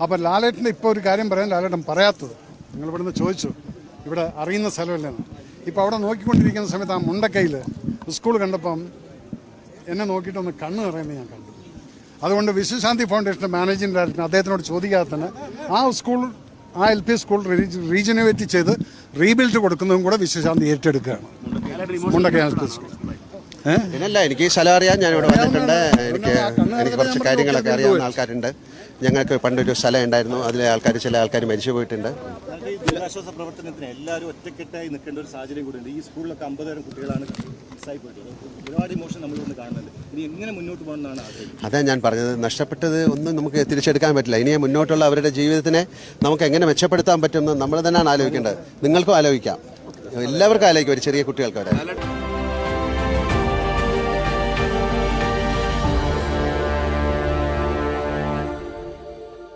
അപ്പോൾ ലാലേട്ടൻ്റെ ഇപ്പോൾ ഒരു കാര്യം പറയാൻ ലാലേട്ടൻ പറയാത്തത്, നിങ്ങൾ ഇവിടുന്ന് ചോദിച്ചു ഇവിടെ അറിയുന്ന സ്ഥലമല്ലെന്ന്. ഇപ്പോൾ അവിടെ നോക്കിക്കൊണ്ടിരിക്കുന്ന സമയത്ത് ആ മുണ്ടക്കയിൽ സ്കൂൾ കണ്ടപ്പം എന്നെ നോക്കിയിട്ടൊന്ന് കണ്ണ് നിറയുന്നത് ഞാൻ കണ്ടു. അതുകൊണ്ട് വിശ്വശാന്തി ഫൗണ്ടേഷൻ്റെ മാനേജിംഗ് ഡയറക്ടർ അദ്ദേഹത്തിനോട് ചോദിക്കാതെ തന്നെ ആ LP സ്കൂൾ റീജനുവേറ്റ് ചെയ്ത് റീബിൽഡ് കൊടുക്കുന്നതും കൂടെ വിശ്വശാന്തി ഏറ്റെടുക്കുകയാണ്. മുണ്ടക്കൈ LP സ്കൂൾ പിന്നല്ല, എനിക്ക് ഈ സ്ഥലം അറിയാം, ഞാനിവിടെ വന്നിട്ടുണ്ട്. എനിക്ക് കുറച്ച് കാര്യങ്ങളൊക്കെ അറിയാവുന്ന ആൾക്കാരുണ്ട്. ഞങ്ങൾക്ക് പണ്ടൊരു സ്ഥലം ഉണ്ടായിരുന്നു, അതിലെ ചില ആൾക്കാർ മരിച്ചു പോയിട്ടുണ്ട്. ദുരിതാശ്വാസ പ്രവർത്തനത്തിന് എല്ലാവരും ഒറ്റക്കെട്ടായി നിൽക്കേണ്ട ഒരു സാഹചര്യം കൂടിയുണ്ട്. ഈ സ്കൂളിലൊക്കെ 50,000 കുട്ടികളാണ് മിസ്സായി പോയിട്ടുള്ളത്. ഒരുപാട് ഇമോഷൻ നമ്മളിന്ന് കാണുന്നുണ്ട്. ഇനി എങ്ങനെ മുന്നോട്ട് പോകണമെന്നാണ് ആഗ്രഹിക്കുന്നത്? അതാ ഞാൻ പറഞ്ഞത്, നഷ്ടപ്പെട്ടത് ഒന്നും നമുക്ക് തിരിച്ചെടുക്കാൻ പറ്റില്ല. ഇനി മുന്നോട്ടുള്ള അവരുടെ ജീവിതത്തിനെ നമുക്ക് എങ്ങനെ മെച്ചപ്പെടുത്താൻ പറ്റുമെന്ന് നമ്മൾ തന്നെയാണ് ആലോചിക്കേണ്ടത്. നിങ്ങൾക്കും ആലോചിക്കാം, എല്ലാവർക്കും ആലോചിക്കാം, ഒരു ചെറിയ കുട്ടികൾക്ക് വരെ.